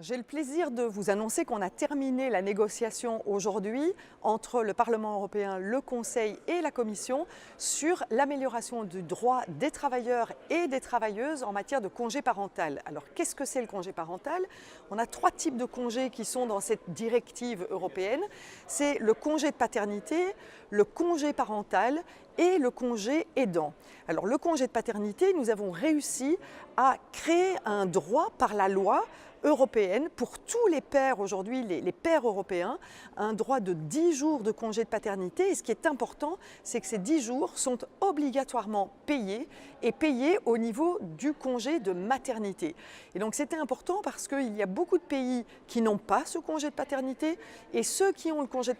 J'ai le plaisir de vous annoncer qu'on a terminé la négociation aujourd'hui entre le Parlement européen, le Conseil et la Commission sur l'amélioration du droit des travailleurs et des travailleuses en matière de congé parental. Alors qu'est-ce que c'est le congé parental? On a trois types de congés qui sont dans cette directive européenne. C'est le congé de paternité, le congé parental et le congé aidant. Alors le congé de paternité, nous avons réussi à créer un droit par la loi européenne pour tous les pères aujourd'hui, les pères européens, un droit de 10 jours de congé de paternité. Et ce qui est important, c'est que ces 10 jours sont obligatoirement payés et payés au niveau du congé de maternité. Et donc c'était important parce qu'il y a beaucoup de pays qui n'ont pas ce congé de paternité et ceux qui ont le congé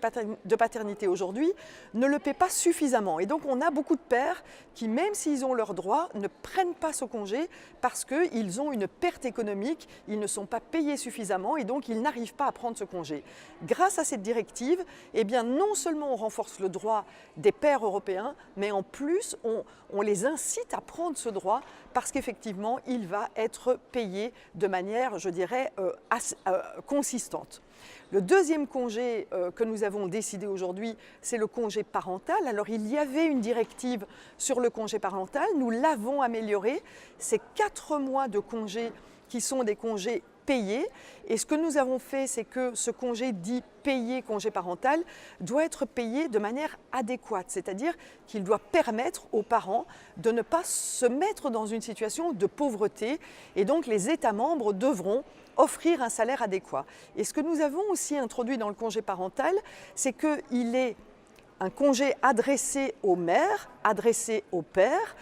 de paternité aujourd'hui ne le paient pas suffisamment. Et donc on a beaucoup de pères qui, même s'ils ont leurs droits, ne prennent pas ce congé parce qu'ils ont une perte économique, ils ne sont pas payés suffisamment et donc ils n'arrivent pas à prendre ce congé. Grâce à cette directive, eh bien, non seulement on renforce le droit des pères européens, mais en plus on les incite à prendre ce droit parce qu'effectivement il va être payé de manière, je dirais, consistante. Le deuxième congé que nous avons décidé aujourd'hui, c'est le congé parental. Alors il y avait une directive sur le congé parental, nous l'avons amélioré. C'est 4 mois de congé qui sont des congés payés. Et ce que nous avons fait, c'est que ce congé dit payé, congé parental, doit être payé de manière adéquate. C'est-à-dire qu'il doit permettre aux parents de ne pas se mettre dans une situation de pauvreté. Et donc les États membres devront offrir un salaire adéquat. Et ce que nous avons aussi introduit dans le congé parental, c'est qu'il est un congé adressé aux mères, adressé aux pères,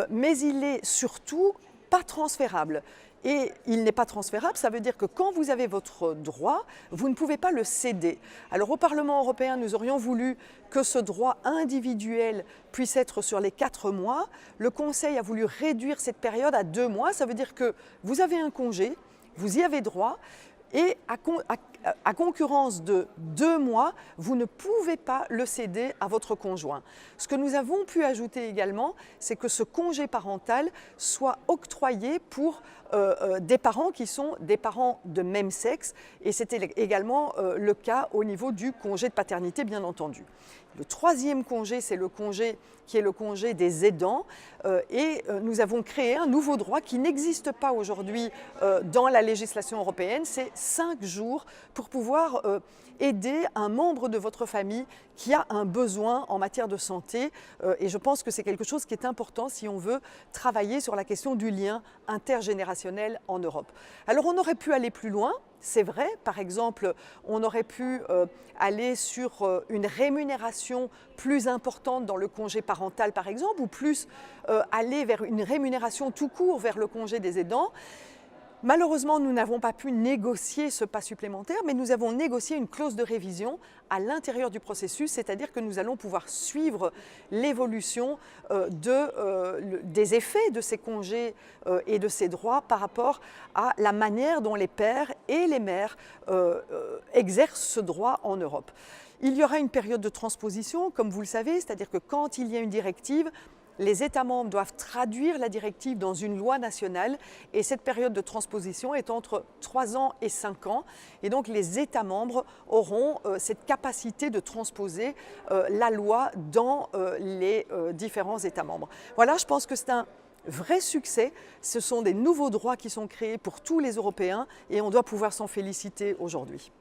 mais il est surtout pas transférable. Et il n'est pas transférable, ça veut dire que quand vous avez votre droit, vous ne pouvez pas le céder. Alors au Parlement européen, nous aurions voulu que ce droit individuel puisse être sur les 4 mois. Le Conseil a voulu réduire cette période à 2 mois. Ça veut dire que vous avez un congé, vous y avez droit, et à concurrence de 2 mois, vous ne pouvez pas le céder à votre conjoint. Ce que nous avons pu ajouter également, c'est que ce congé parental soit octroyé pour des parents qui sont des parents de même sexe, et c'était également le cas au niveau du congé de paternité, bien entendu. Le troisième congé, c'est le congé qui est le congé des aidants, et nous avons créé un nouveau droit qui n'existe pas aujourd'hui dans la législation européenne, c'est 5 jours pour pouvoir aider un membre de votre famille qui a un besoin en matière de santé, et je pense que c'est quelque chose qui est important si on veut travailler sur la question du lien intergénérationnel en Europe. Alors on aurait pu aller plus loin. C'est vrai, par exemple, on aurait pu aller sur une rémunération plus importante dans le congé parental, par exemple, ou plus aller vers une rémunération tout court vers le congé des aidants. Malheureusement, nous n'avons pas pu négocier ce pas supplémentaire, mais nous avons négocié une clause de révision à l'intérieur du processus, c'est-à-dire que nous allons pouvoir suivre l'évolution des effets de ces congés et de ces droits par rapport à la manière dont les pères et les mères exercent ce droit en Europe. Il y aura une période de transposition, comme vous le savez, c'est-à-dire que quand il y a une directive, les États membres doivent traduire la directive dans une loi nationale et cette période de transposition est entre 3 ans et 5 ans. Et donc les États membres auront cette capacité de transposer la loi dans les différents États membres. Voilà, je pense que c'est un vrai succès. Ce sont des nouveaux droits qui sont créés pour tous les Européens et on doit pouvoir s'en féliciter aujourd'hui.